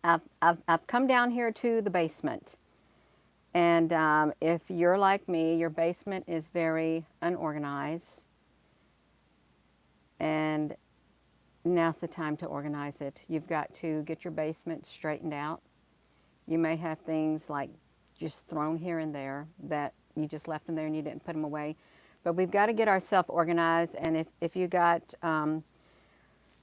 I've come down here to the basement. And if you're like me, your basement is very unorganized. And now's the time to organize it. You've got to get your basement straightened out. You may have things like just thrown here and there that you just left them there and you didn't put them away. But we've got to get ourselves organized. And if you got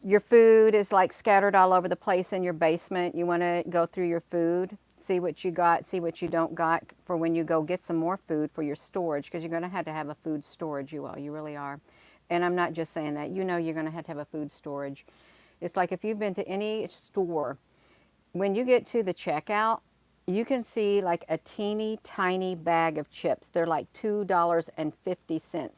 your food is like scattered all over the place in your basement, you want to go through your food, see what you got, see what you don't got for when you go get some more food for your storage, because you're going to have a food storage, you will, you really are. And I'm not just saying that, you know you're going to have a food storage. It's like if you've been to any store, when you get to the checkout, you can see like a teeny tiny bag of chips. They're like $2.50.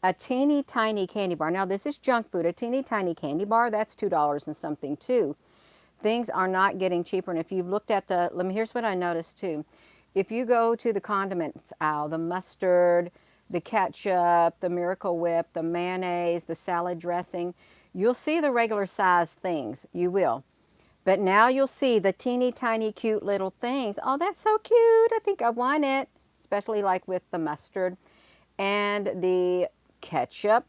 A teeny tiny candy bar. Now this is junk food. A teeny tiny candy bar, that's $2 and something too. Things are not getting cheaper. And if you've looked at here's what I noticed too. If you go to the condiments aisle, the mustard, the ketchup, the Miracle Whip, the mayonnaise, the salad dressing, you'll see the regular size things. You will. But now you'll see the teeny tiny cute little things. Oh, that's so cute. I think I want it. Especially like with the mustard and the ketchup.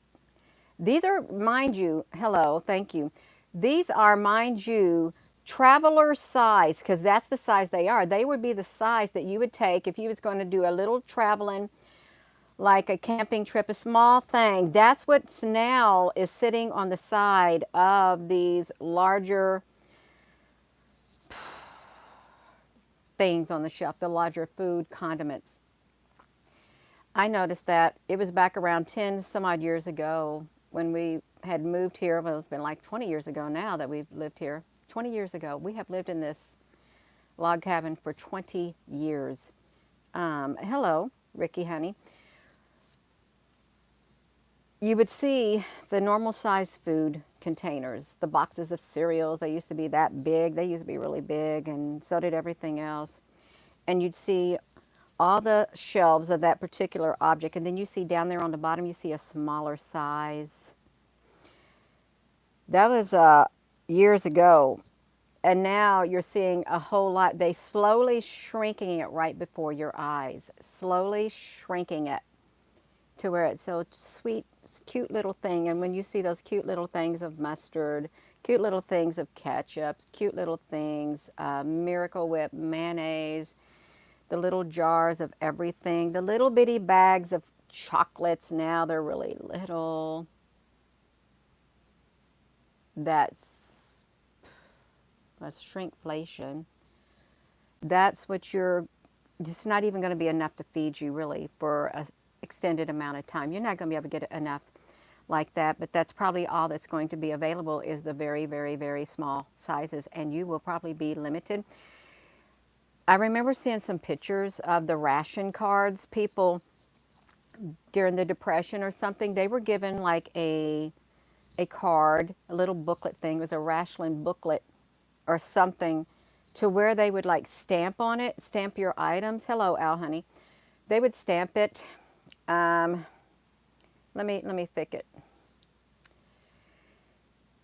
These are, mind you, hello, thank you. These are, mind you, traveler size, because that's the size they are. They would be the size that you would take if you was going to do a little traveling, like a camping trip, a small thing. That's what now is sitting on the side of these larger things on the shelf, the larger food condiments. I noticed that it was back around 10 some odd years ago when we had moved here. Well, it's been like 20 years ago now that we've lived here. 20 years ago. We have lived in this log cabin for 20 years. Hello, Ricky, honey. You would see the normal size food containers, the boxes of cereals. They used to be that big. They used to be really big, and so did everything else. And you'd see all the shelves of that particular object, and then you see down there on the bottom, you see a smaller size. That was years ago, and now you're seeing a whole lot. They slowly shrinking it right before your eyes, slowly shrinking it to where it's so sweet, cute little thing. And when you see those cute little things of mustard, cute little things of ketchup, cute little things, Miracle Whip, mayonnaise, the little jars of everything, the little bitty bags of chocolates, now they're really little. That's shrinkflation. That's what you're, it's not even going to be enough to feed you really for an extended amount of time. You're not going to be able to get enough like that, but that's probably all that's going to be available is the very, very, very small sizes, and you will probably be limited. I remember seeing some pictures of the ration cards. People during the Depression or something, they were given like a card, a little booklet thing. It was a ration booklet or something, to where they would like stamp on it, stamp your items. Hello, Al, honey. They would stamp it. Let me fix it.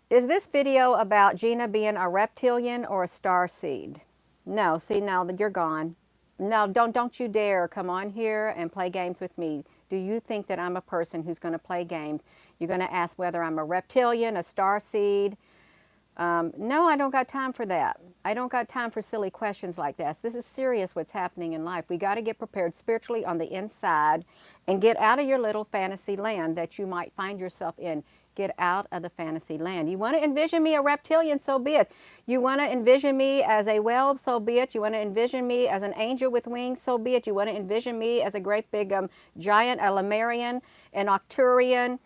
Is this video about Gina being a reptilian or a star seed? No, see, now that you're gone. No, don't you dare come on here and play games with me. Do you think that I'm a person who's going to play games? You're going to ask whether I'm a reptilian, a star seed. No, I don't got time for that. I don't got time for silly questions like this. This is serious what's happening in life. We got to get prepared spiritually on the inside and get out of your little fantasy land that you might find yourself in. Get out of the fantasy land. You want to envision me a reptilian, so be it. You want to envision me as a whale, so be it. You want to envision me as an angel with wings, so be it. You want to envision me as a great big giant, a Lemurian, an Arcturian,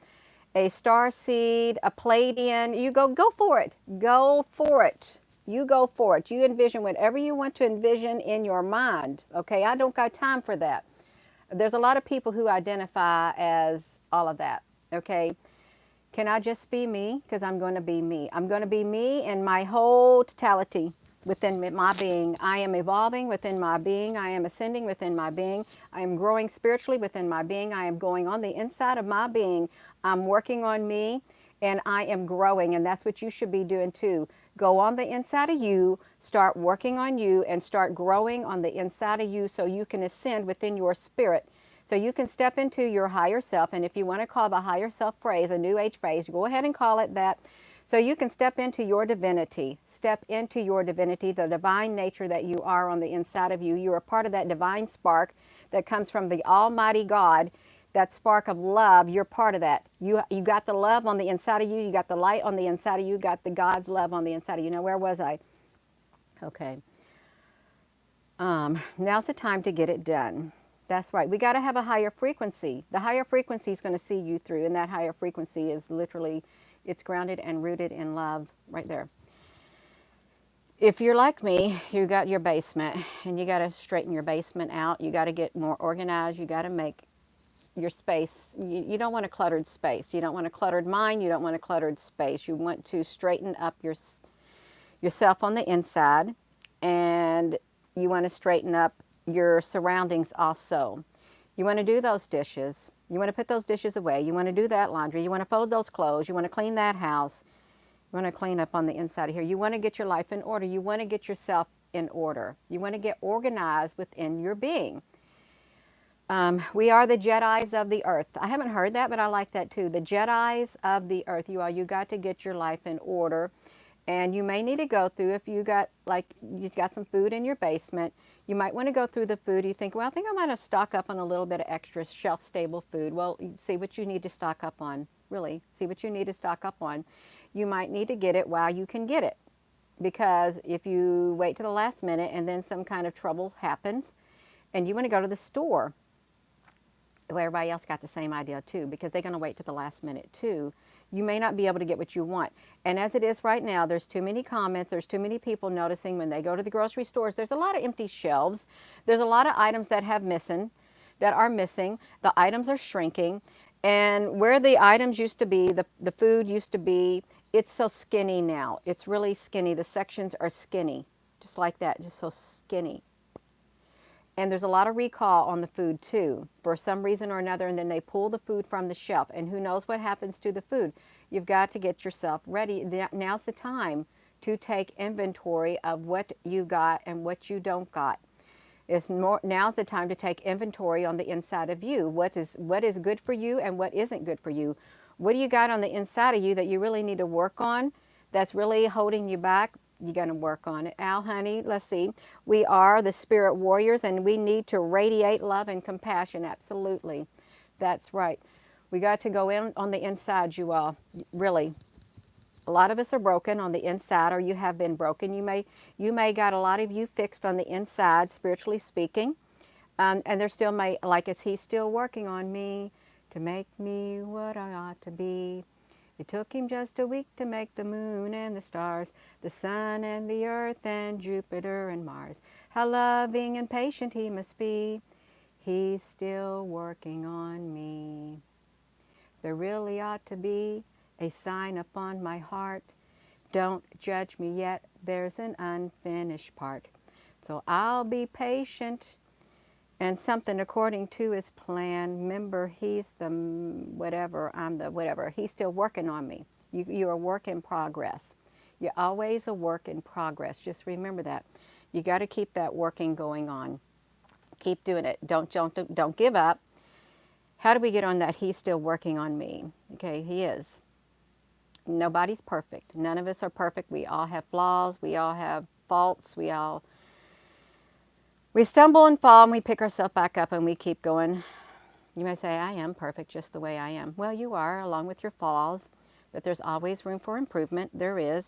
a star seed, a Pleiadian. You go for it. Go for it. You go for it. You envision whatever you want to envision in your mind. Okay, I don't got time for that. There's a lot of people who identify as all of that. Okay. Can I just be me? Because I'm going to be me. I'm going to be me in my whole totality within my being. I am evolving within my being. I am ascending within my being. I am growing spiritually within my being. I am going on the inside of my being. I'm working on me and I am growing. And that's what you should be doing too. go on the inside of you, start working on you, and start growing on the inside of you so you can ascend within your spirit. So you can step into your higher self. And if you want to call the higher self phrase a New Age phrase, go ahead and call it that. So you can step into your divinity. Step into your divinity, the divine nature that you are on the inside of you. You are part of that divine spark that comes from the Almighty God. That spark of love, you're part of that. You got the love on the inside of you. You got the light on the inside of you. You got the God's love on the inside of you. Now, where was I? Okay. Now's the time to get it done. That's right. We got to have a higher frequency. The higher frequency is going to see you through, and that higher frequency is literally, it's grounded and rooted in love right there. If you're like me, you got your basement, and you got to straighten your basement out. You got to get more organized. You got to make your space. You don't want a cluttered space. You don't want a cluttered mind. You don't want a cluttered space. You want to straighten up yourself on the inside, and you want to straighten up your surroundings also. You want to do those dishes. You want to put those dishes away. You want to do that laundry. You want to fold those clothes. You want to clean that house. You want to clean up on the inside of here. You want to get your life in order. You want to get yourself in order. You want to get organized within your being. We are the Jedis of the earth. I haven't heard that, but I like that too. The Jedis of the earth. You got to get your life in order. And you may need to go through, if you got, like, you've got some food in your basement, you might want to go through the food. You think, well, I think I might have stock up on a little bit of extra shelf-stable food. Well, see what you need to stock up on. Really, see what you need to stock up on. You might need to get it while you can get it. Because if you wait to the last minute and then some kind of trouble happens, and you want to go to the store, well, everybody else got the same idea too, because they're going to wait to the last minute too. You may not be able to get what you want. And as it is right now, there's too many comments, there's too many people noticing when they go to the grocery stores, there's a lot of empty shelves. There's a lot of items that are missing. The items are shrinking. And where the items used to be, the food used to be, it's so skinny now. It's really skinny. The sections are skinny, just like that, just so skinny. And there's a lot of recall on the food too, for some reason or another, and then they pull the food from the shelf, and who knows what happens to the food. You've got to get yourself ready. Now's the time to take inventory of what you got and what you don't got. Now's the time to take inventory on the inside of you. What is good for you and what isn't good for you. What do you got on the inside of you that you really need to work on, that's really holding you back? You're going to work on it. Al, honey, let's see. We are the spirit warriors, and we need to radiate love and compassion. Absolutely. That's right. We got to go in on the inside, you all. Really. A lot of us are broken on the inside, or you have been broken. You may got a lot of you fixed on the inside, spiritually speaking. And there still may, like, is he still working on me to make me what I ought to be? It took him just a week to make the moon and the stars, the sun and the earth and Jupiter and Mars. How loving and patient he must be. He's still working on me. There really ought to be a sign upon my heart. Don't judge me yet, there's an unfinished part. So I'll be patient and something according to his plan. Remember, he's the whatever, I'm the whatever. He's still working on me. You're a work in progress. You're always a work in progress. Just remember that. You got to keep that working going on. Keep doing it. Don't give up. How do we get on that? He's still working on me. Okay, he is. Nobody's perfect. None of us are perfect. We all have flaws. We all have faults. We stumble and fall, and we pick ourselves back up, and we keep going. You may say, I am perfect just the way I am. Well, you are, along with your flaws, but there's always room for improvement. There is.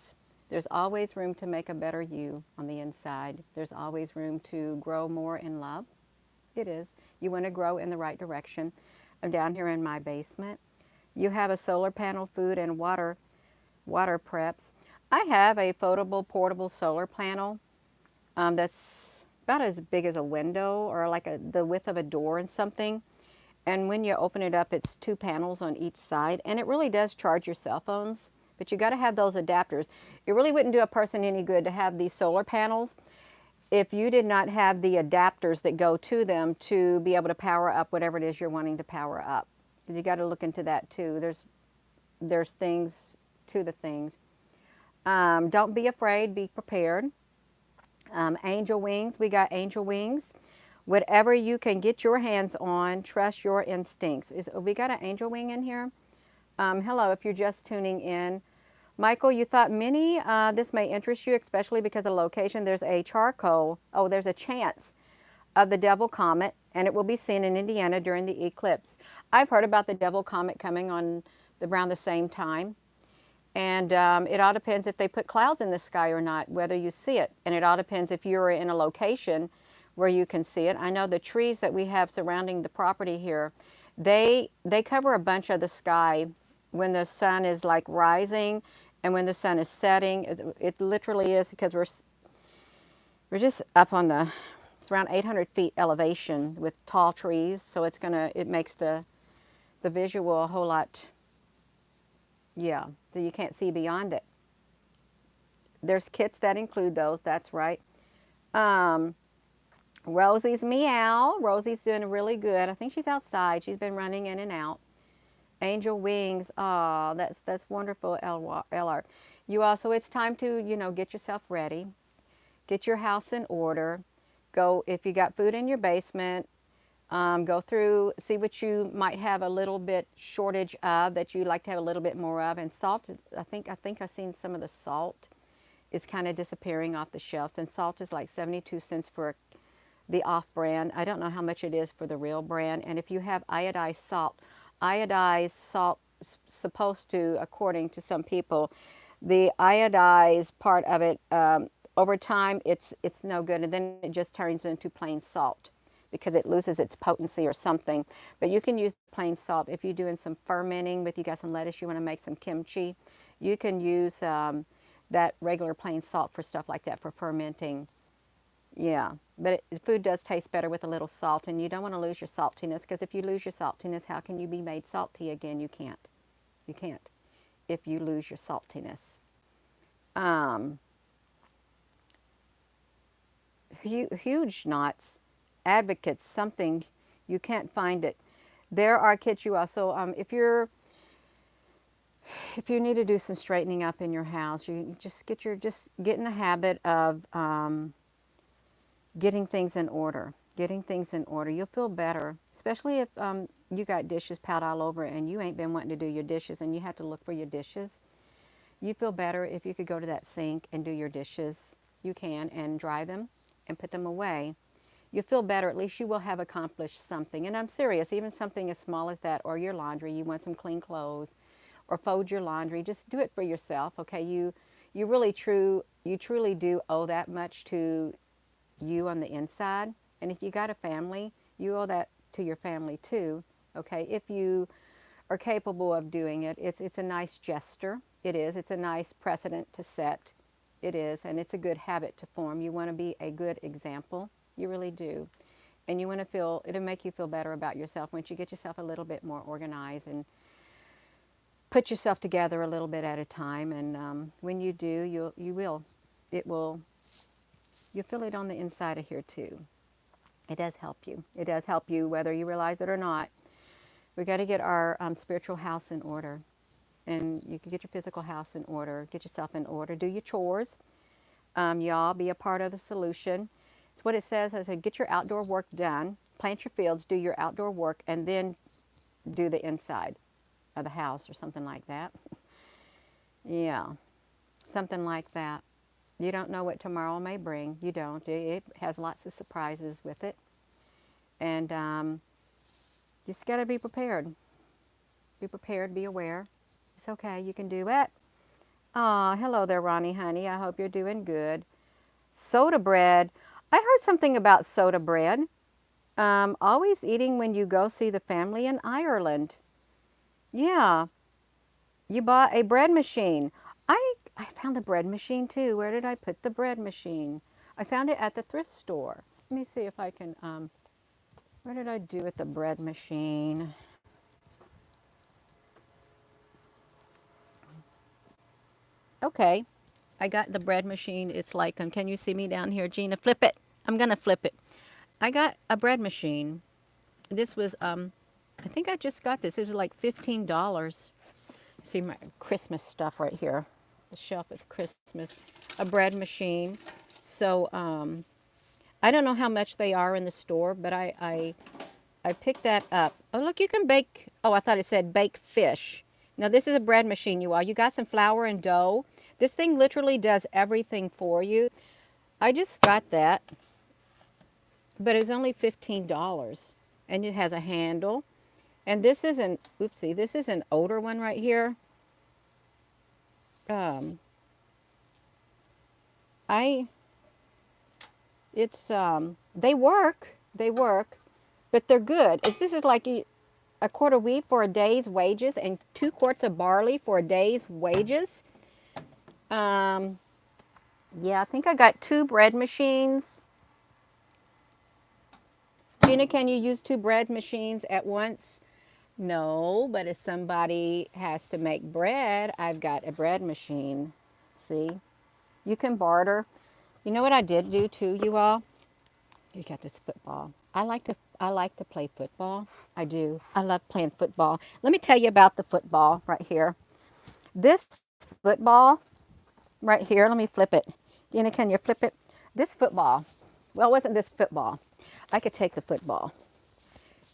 There's always room to make a better you on the inside. There's always room to grow more in love. It is. You want to grow in the right direction. I'm down here in my basement. You have a solar panel, food, and water preps. I have a foldable, portable solar panel that's about as big as a window, or like the width of a door and something. And when you open it up, it's 2 panels on each side, and it really does charge your cell phones, but you got to have those adapters. It really wouldn't do a person any good to have these solar panels if you did not have the adapters that go to them to be able to power up whatever it is you're wanting to power up. You got to look into that too. There's things to the things. Don't be afraid, be prepared. Angel wings, we got angel wings. Whatever you can get your hands on, trust your instincts. We got an angel wing in here? Hello, if you're just tuning in. Michael, you thought Minnie, this may interest you, especially because of the location. There's a charcoal, there's a chance of the Devil Comet, and it will be seen in Indiana during the eclipse. I've heard about the Devil Comet coming on around the same time. And it all depends if they put clouds in the sky or not, whether you see it. And it all depends if you're in a location where you can see it. I know the trees that we have surrounding the property here, they cover a bunch of the sky when the sun is like rising and when the sun is setting. It literally is because we're just up on it's around 800 feet elevation with tall trees. So it makes the visual a whole lot, yeah, so you can't see beyond it. There's kits that include those, that's right. Rosie's meow. Rosie's doing really good. I think she's outside. She's been running in and out. Angel wings. Oh, that's wonderful, LR. You also, it's time to, get yourself ready. Get your house in order. Go, if you got food in your basement, go through, see what you might have a little bit shortage of that you'd like to have a little bit more of. And salt, I think I've seen some of the salt is kind of disappearing off the shelves. And salt is like 72 cents for the off-brand. I don't know how much it is for the real brand. And if you have iodized salt supposed to, according to some people, the iodized part of it, over time, it's no good. And then it just turns into plain salt because it loses its potency or something. But you can use plain salt. If you're doing some fermenting, if you got some lettuce, you want to make some kimchi, you can use that regular plain salt for stuff like that for fermenting. Yeah, but food does taste better with a little salt, and you don't want to lose your saltiness, because if you lose your saltiness, how can you be made salty again? You can't. You can't if you lose your saltiness. Huge knots, advocates, something, you can't find it. There are kits you also, if you need to do some straightening up in your house, you just get in the habit of getting things in order. Getting things in order. You'll feel better, especially if you got dishes piled all over and you ain't been wanting to do your dishes and you have to look for your dishes. You feel better if you could go to that sink and do your dishes. You can, and dry them and put them away. You'll feel better. At least you will have accomplished something. And I'm serious, even something as small as that, or your laundry. You want some clean clothes, or fold your laundry. Just do it for yourself, okay? You truly do owe that much to you on the inside. And if you got a family, you owe that to your family too, okay? If you are capable of doing it, it's a nice gesture. It is. It's a nice precedent to set. It is, and it's a good habit to form. You want to be a good example. You really do. And you want to it'll make you feel better about yourself once you get yourself a little bit more organized and put yourself together a little bit at a time. And when you do, you'll feel it on the inside of here too. It does help you. It does help you whether you realize it or not. We got to get our spiritual house in order. And you can get your physical house in order. Get yourself in order. Do your chores. Y'all be a part of the solution. It's what it says. I said, get your outdoor work done. Plant your fields. Do your outdoor work. And then do the inside of the house or something like that. Yeah. Something like that. You don't know what tomorrow may bring. You don't. It has lots of surprises with it. And you just got to be prepared. Be prepared. Be aware. It's okay. You can do it. Oh, hello there, Ronnie, honey. I hope you're doing good. Soda bread. I heard something about soda bread. Always eating when you go see the family in Ireland. Yeah. You bought a bread machine. I found the bread machine too. Where did I put the bread machine? I found it at the thrift store. Let me see if I can, what did I do with the bread machine? Okay, I got the bread machine. It's like, can you see me down here, Gina? Flip it. I'm going to flip it. I got a bread machine. This was, I think I just got this. It was like $15. See my Christmas stuff right here. the shelf at Christmas, a bread machine. So I don't know how much they are in the store, but I picked that up. Oh, look, you can bake. Oh, I thought it said bake fish. Now, this is a bread machine, you all. You got some flour and dough. This thing literally does everything for you. I just got that, but it was only $15. And it has a handle. And this is an, oopsie, this is an older one right here. Um, I, it's, they work, but they're good. This is like a quart of wheat for a day's wages and 2 quarts of barley for a day's wages. Yeah, I think I got 2 bread machines. Gina, can you use 2 bread machines at once? No, but if somebody has to make bread, I've got a bread machine. See? You can barter. You know what I did do too, you all? You got this football. I like to play football. I do. I love playing football. Let me tell you about the football right here. This football right here, let me flip it. Gina, can you flip it? This football, well, it wasn't this football. I could take the football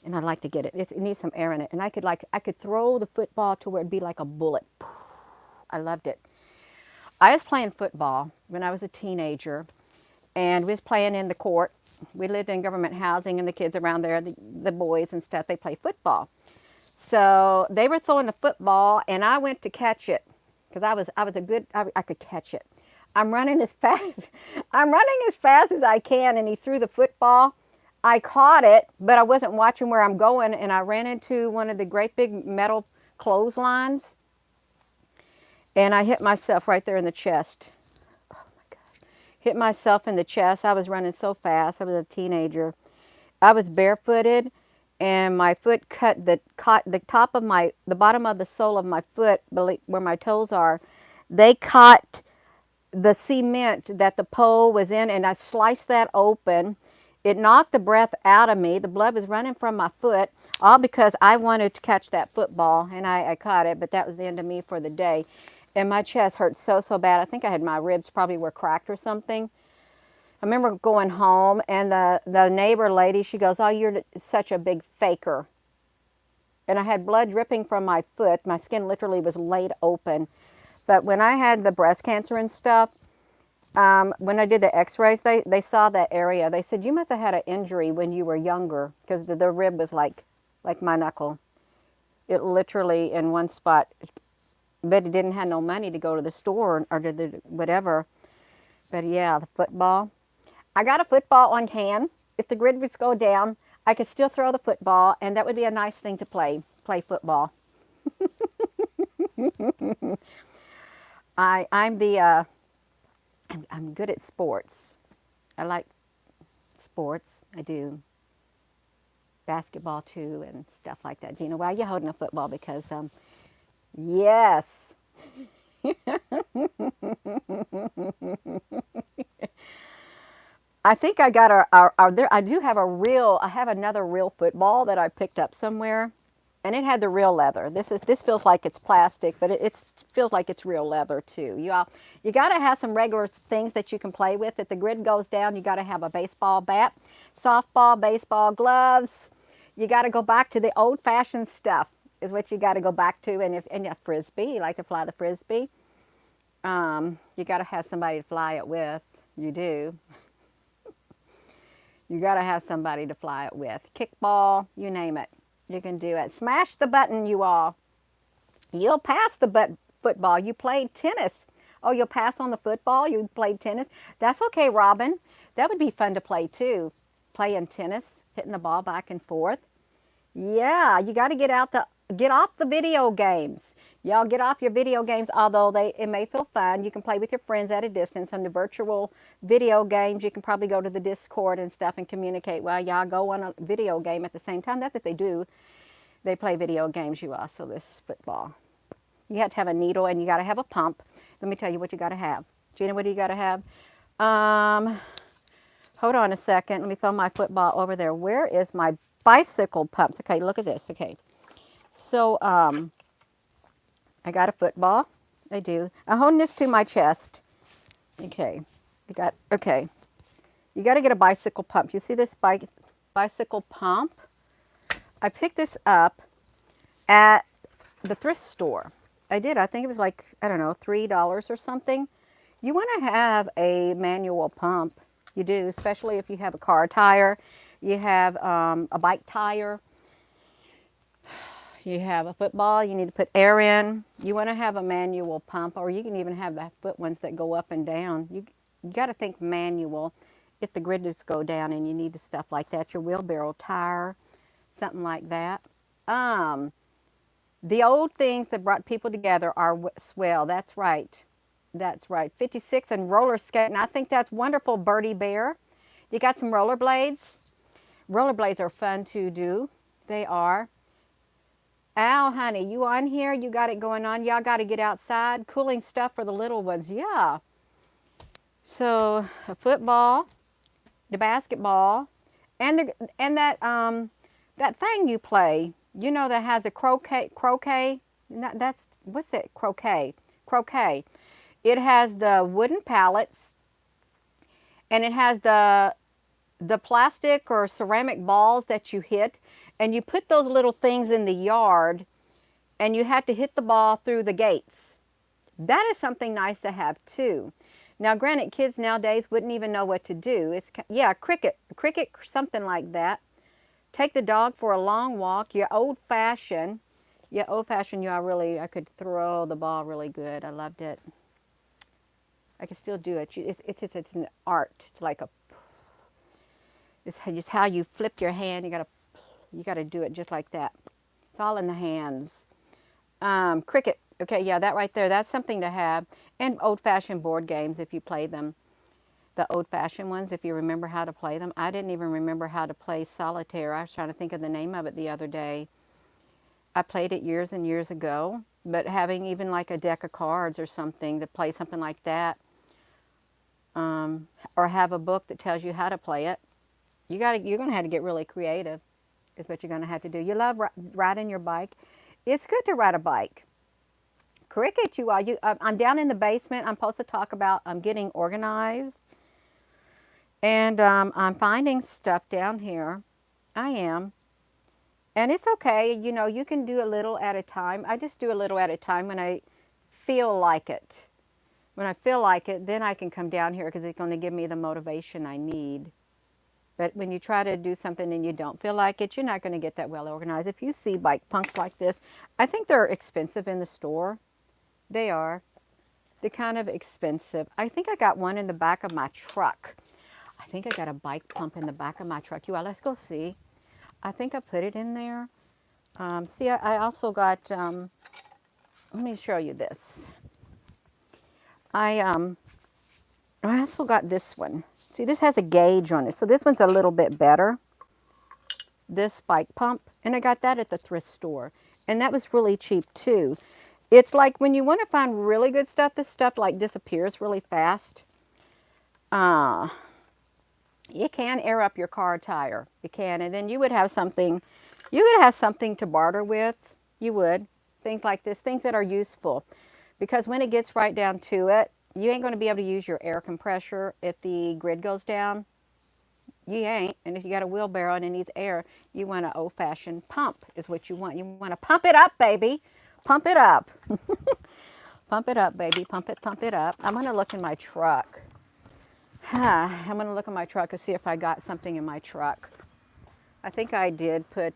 and I'd like to get it. It needs some air in it. And I could throw the football to where it'd be like a bullet. I loved it. I was playing football when I was a teenager, and we was playing in the court. We lived in government housing, and the kids around there, the boys and stuff, they play football. So they were throwing the football, and I went to catch it because I could catch it. I'm running as fast, I'm running as fast as I can, and he threw the football. I caught it, but I wasn't watching where I'm going, and I ran into one of the great big metal clotheslines, and I hit myself right there in the chest. Oh my gosh. Hit myself in the chest. I was running so fast. I was a teenager. I was barefooted, and my foot caught the top of the bottom of the sole of my foot, where my toes are. They caught the cement that the pole was in, and I sliced that open. It knocked the breath out of me. The blood was running from my foot, all because I wanted to catch that football, and I caught it, but that was the end of me for the day. And my chest hurt so bad. I think I had my ribs probably were cracked or something. I remember going home, and the neighbor lady, she goes, "Oh, you're such a big faker." And I had blood dripping from my foot. My skin literally was laid open. But when I had the breast cancer and stuff, when I did the x-rays, they saw that area. They said, "You must have had an injury when you were younger," because the rib was like my knuckle. It literally in one spot. Betty didn't have no money to go to the store or to the whatever. But yeah, the football. I got a football on hand. If the grid would go down, I could still throw the football, and that would be a nice thing to play football. I'm good at sports. I like sports. I do basketball too and stuff like that. Gina, why are you holding a football? Because yes. I think I got I do have I have another real football that I picked up somewhere, and it had the real leather. This feels like it's plastic, but it feels like it's real leather too. You got to have some regular things that you can play with. If the grid goes down, you got to have a baseball bat, softball, baseball gloves. You got to go back to the old-fashioned stuff is what you got to go back to. And a frisbee, you like to fly the frisbee. You got to have somebody to fly it with. You do. You got to have somebody to fly it with. Kickball, you name it. You can do it. Smash the button, you all. You'll pass the football. You played tennis. Oh, you'll pass on the football? You played tennis? That's okay, Robin. That would be fun to play too. Playing tennis, hitting the ball back and forth. Yeah, you got to get off the video games. Y'all get off your video games, although it may feel fun. You can play with your friends at a distance on the virtual video games. You can probably go to the Discord and stuff and communicate while y'all go on a video game at the same time. That's what they do. They play video games, you also, this football. You have to have a needle, and you got to have a pump. Let me tell you what you got to have. Gina, what do you got to have? Hold on a second. Let me throw my football over there. Where is my bicycle pumps? Okay, look at this. Okay. So, I got a football. I do. I'm holding this to my chest. Okay. Okay. You got to get a bicycle pump. You see this bicycle pump? I picked this up at the thrift store. I did. I think it was like, I don't know, $3 or something. You want to have a manual pump. You do, especially if you have a car tire, you have a bike tire, you have a football, you need to put air in. You want to have a manual pump, or you can even have the foot ones that go up and down. You got to think manual if the grids go down and you need stuff like that. Your wheelbarrow tire, something like that. The old things that brought people together are swell. That's right. That's right. 56 and roller skating. I think that's wonderful, Birdie Bear. You got some rollerblades. Rollerblades are fun to do. They are. Al, honey, you on here? You got it going on? Y'all got to get outside. Cooling stuff for the little ones. Yeah. So a football, the basketball, and that thing you play. You know that has a croquet. That's what's it? Croquet. It has the wooden pallets, and it has the plastic or ceramic balls that you hit, and you put those little things in the yard, and you have to hit the ball through the gates. That is something nice to have too. Now, granted, kids nowadays wouldn't even know what to do. Yeah, cricket, something like that. Take the dog for a long walk. You're old fashioned. Yeah, old fashioned. I could throw the ball really good. I loved it. I can still do it. It's an art. It's like it's just how you flip your hand. You gotta do it just like that. It's all in the hands. Cricket. Okay, yeah, that right there. That's something to have. And old-fashioned board games if you play them. The old-fashioned ones, if you remember how to play them. I didn't even remember how to play solitaire. I was trying to think of the name of it the other day. I played it years and years ago, but having even like a deck of cards or something to play something like that, or have a book that tells you how to play it. You're going to have to get really creative, is what you're going to have to do. You love riding your bike. It's good to ride a bike. Cricket, you are. I'm down in the basement. I'm supposed to talk about getting organized. And I'm finding stuff down here. I am. And it's okay. You know, you can do a little at a time. I just do a little at a time when I feel like it. When I feel like it, then I can come down here because it's going to give me the motivation I need. But when you try to do something and you don't feel like it, you're not going to get that well organized. If you see bike punks like this, I think they're expensive in the store. They are. They're kind of expensive. I think I got one in the back of my truck. I think I got a bike pump in the back of my truck. You all, let's go see. I think I put it in there. See, I also got, let me show you this. I also got this one. See, this has a gauge on it. So this one's a little bit better. This bike pump. And I got that at the thrift store. And that was really cheap too. It's like when you want to find really good stuff, this stuff like disappears really fast. You can air up your car tire. You can. And then you would have something to barter with. You would. Things like this, things that are useful. Because when it gets right down to it, you ain't going to be able to use your air compressor if the grid goes down. You ain't. And if you got a wheelbarrow and it needs air, you want an old-fashioned pump is what you want. You want to pump it up, baby. Pump it up. Pump it up, baby. Pump it up. I'm going to look in my truck. I'm going to look in my truck and see if I got something in my truck. I think I did put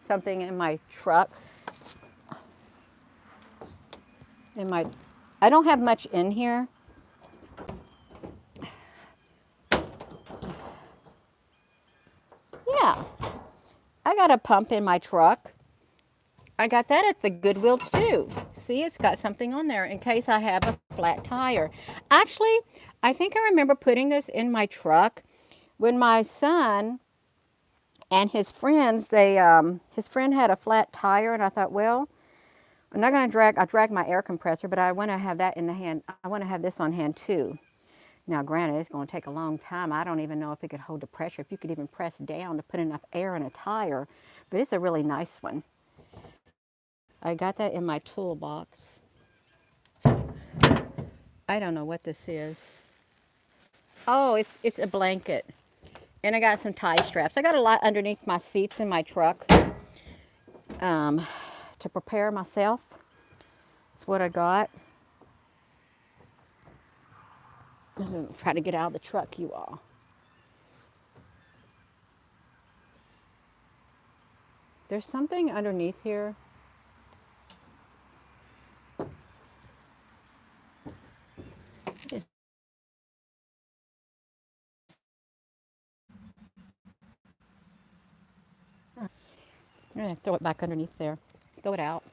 something in my truck. I don't have much in here. Yeah, I got a pump in my truck. I got that at the Goodwill too. See, it's got something on there in case I have a flat tire. Actually, I think I remember putting this in my truck when my son and his friends, his friend had a flat tire, and I thought, well, I'm not going to I dragged my air compressor, but I want to have that in the hand. I want to have this on hand too. Now, granted, it's going to take a long time. I don't even know if it could hold the pressure, if you could even press down to put enough air in a tire, but it's a really nice one. I got that in my toolbox. I don't know what this is. Oh, it's a blanket. And I got some tie straps. I got a lot underneath my seats in my truck um, to prepare myself. That's what I got. I'm gonna try to get out of the truck, you all. There's something underneath here. It's, I'm gonna throw it back underneath there. Throw it out.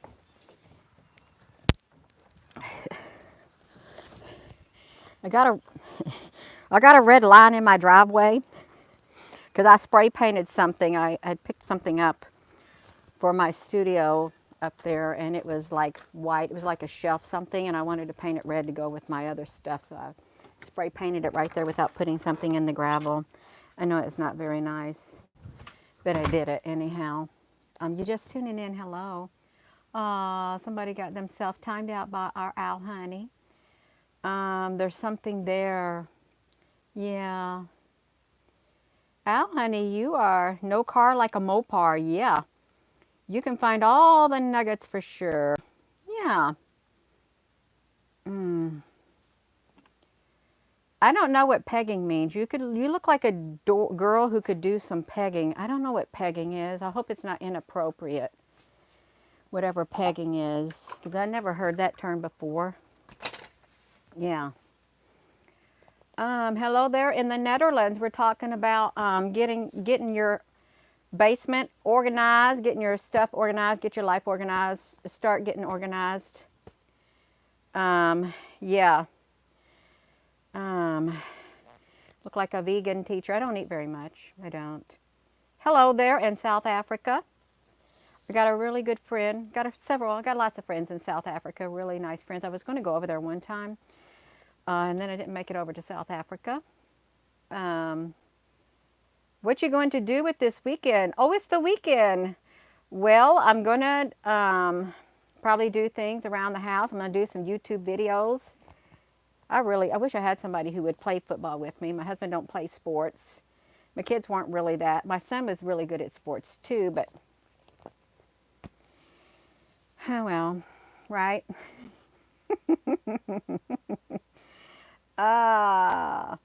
I got a, I got a red line in my driveway because I spray painted something. I had picked something up for my studio up there, and it was like white. It was like a shelf something, and I wanted to paint it red to go with my other stuff, so I spray painted it right there without putting something in the gravel. I know it's not very nice, but I did it anyhow. You just tuning in, hello. Somebody got themselves timed out by our owl honey. There's something there. Yeah. Owl honey, you are no car like a Mopar. Yeah. You can find all the nuggets for sure. Yeah. Mm. I don't know what pegging means. You look like a girl who could do some pegging. I don't know what pegging is. I hope it's not inappropriate. Whatever pegging is, because I never heard that term before. Yeah. Hello there in the Netherlands. We're talking about getting your basement organized, getting your stuff organized, get your life organized, start getting organized. Yeah. Um, look like a vegan teacher. I don't eat very much. I don't. Hello there in South Africa. I got a really good friend. I got lots of friends in South Africa. Really nice friends. I was going to go over there one time, and then I didn't make it over to South Africa. Um, what you going to do with this weekend? Oh, it's the weekend. Well, I'm going to probably do things around the house. I'm going to do some YouTube videos. I wish I had somebody who would play football with me. My husband don't play sports. My kids weren't really that. My son was really good at sports too, but oh well, right? Ah,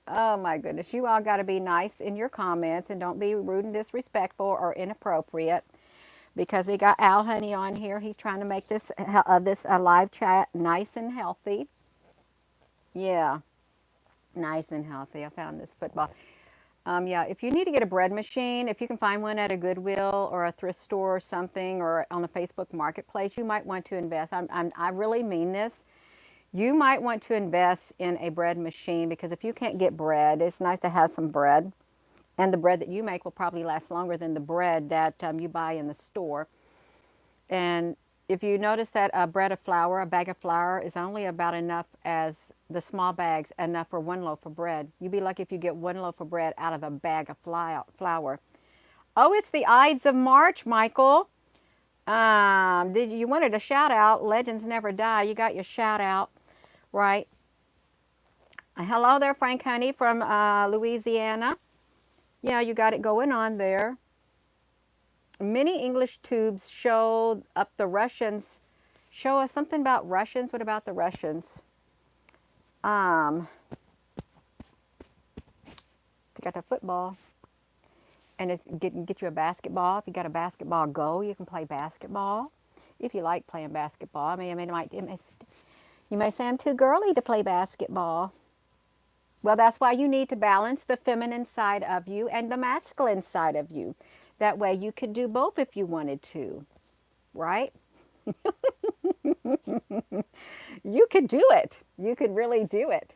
oh my goodness. You all got to be nice in your comments and don't be rude and disrespectful or inappropriate because we got Al Honey on here. He's trying to make this live chat nice and healthy. Yeah, nice and healthy. I found this football. Yeah, if you need to get a bread machine, if you can find one at a Goodwill or a thrift store or something or on a Facebook marketplace, you might want to invest. I really mean this. You might want to invest in a bread machine because if you can't get bread, it's nice to have some bread. And the bread that you make will probably last longer than the bread that you buy in the store. And if you notice that a bag of flour is only about enough as the small bags, enough for one loaf of bread. You'd be lucky if you get one loaf of bread out of a bag of flour. Oh, it's the Ides of March, Michael. Did you wanted a shout out? Legends never die. You got your shout out, right? Hello there, Frank Honey from Louisiana. Yeah, you got it going on there. Many English tubes show up the Russians. Show us something about Russians. What about the Russians? Um, you got the football, and get you a basketball. If you got a basketball goal, you can play basketball. If you like playing basketball, you may say I'm too girly to play basketball. Well, that's why you need to balance the feminine side of you and the masculine side of you. That way you could do both if you wanted to, right? You could do it. You could really do it.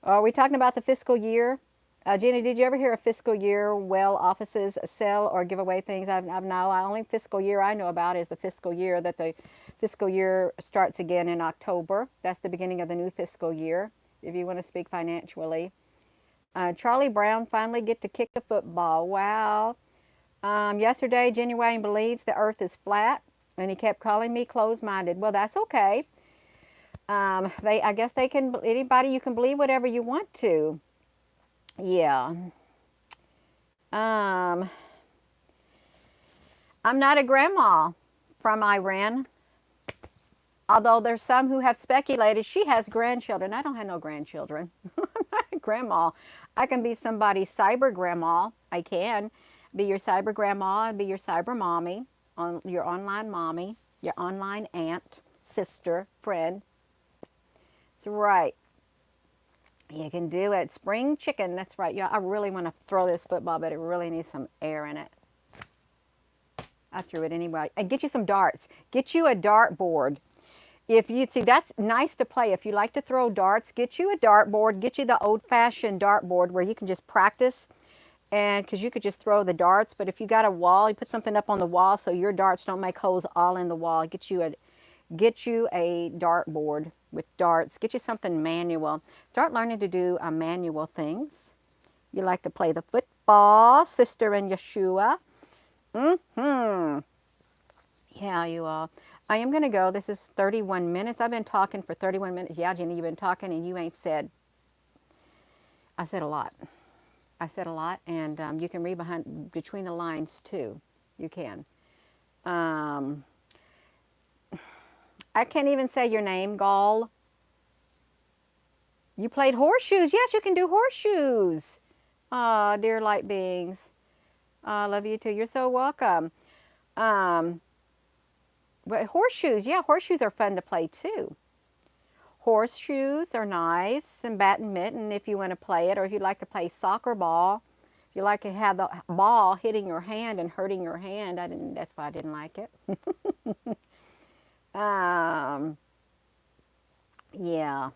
Are we talking about the fiscal year? Jenny, did you ever hear of fiscal year? Well, offices sell or give away things. I've no. Only fiscal year I know about is the fiscal year that the fiscal year starts again in October. That's the beginning of the new fiscal year. If you want to speak financially, Charlie Brown finally get to kick the football. Wow. Yesterday, Jenny Wayne believes the earth is flat, and he kept calling me closed-minded. Well, that's okay. I guess they can, anybody, you can believe whatever you want to. Yeah. Um, I'm not a grandma from Iran, although there's some who have speculated she has grandchildren. I don't have no grandchildren. I'm not a grandma. I can be somebody's cyber grandma. I can be your cyber grandma, be your cyber mommy, on your online mommy, your online aunt, sister, friend. That's right. You can do it. Spring chicken. That's right. Yeah, I really want to throw this football, but it really needs some air in it. I threw it anyway. And get you some darts. Get you a dart board. If you see, that's nice to play. If you like to throw darts, get you a dart board. Get you the old-fashioned dart board where you can just practice, and because you could just throw the darts. But if you got a wall, you put something up on the wall so your darts don't make holes all in the wall. Get you a dart board with darts. Get you something manual. Start learning to do manual things. You like to play the football, Sister and Yeshua. Mm-hmm. Yeah, you all. I am going to go. This is 31 minutes. I've been talking for 31 minutes. Yeah, Jenny, you've been talking and you ain't said. I said a lot. I said a lot, and you can read between the lines too. You can. Um, I can't even say your name, Gall. You played horseshoes. Yes, you can do horseshoes. Ah, dear light beings. I love you too. You're so welcome. Um, but horseshoes, yeah, horseshoes are fun to play too. Horseshoes are nice, and badminton if you want to play it, or if you'd like to play soccer ball. If you like to have the ball hitting your hand and hurting your hand, that's why I didn't like it. um, yeah.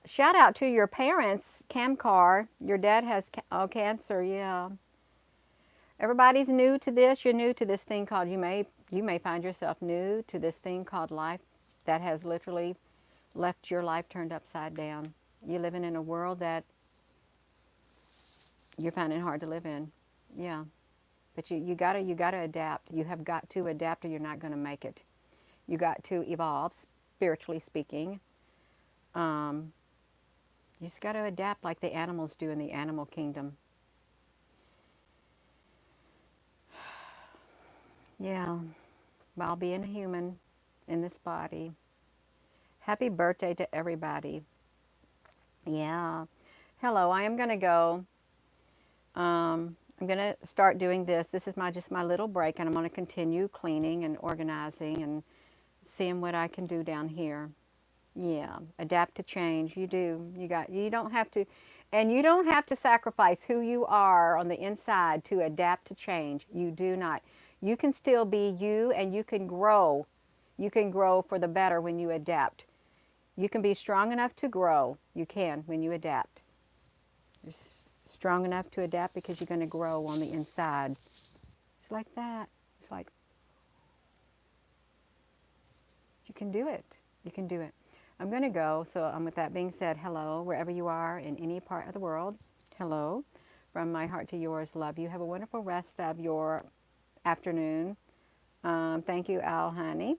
Shout out to your parents, Camcar. Your dad has cancer, yeah. Everybody's new to this. You're new to this thing called, you may find yourself new to this thing called life that has literally left your life turned upside down. You're living in a world that you're finding hard to live in. Yeah. But you gotta adapt. You have got to adapt or you're not gonna make it. You got to evolve, spiritually speaking. Um, you just gotta adapt like the animals do in the animal kingdom. Yeah. While being a human in this body. Happy birthday to everybody. Yeah. Hello, I am gonna go. I'm going to start doing this. This is just my little break, and I'm going to continue cleaning and organizing and seeing what I can do down here. Yeah, adapt to change. You do. You don't have to, and you don't have to sacrifice who you are on the inside to adapt to change. You do not. You can still be you, and you can grow. You can grow for the better when you adapt. You can be strong enough to grow. You can when you adapt. Strong enough to adapt because you're going to grow on the inside. It's like that. It's like, you can do it. You can do it. I'm going to go. So with that being said, hello, wherever you are in any part of the world. Hello. From my heart to yours, love you. Have a wonderful rest of your afternoon. Thank you, Al Honey.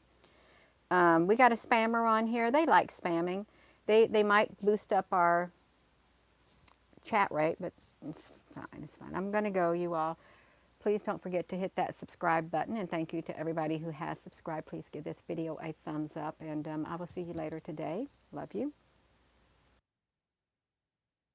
We got a spammer on here. They like spamming. They might boost up our chat rate, but it's fine. It's fine. I'm going to go, you all. Please don't forget to hit that subscribe button, and thank you to everybody who has subscribed. Please give this video a thumbs up, and I will see you later today. Love you.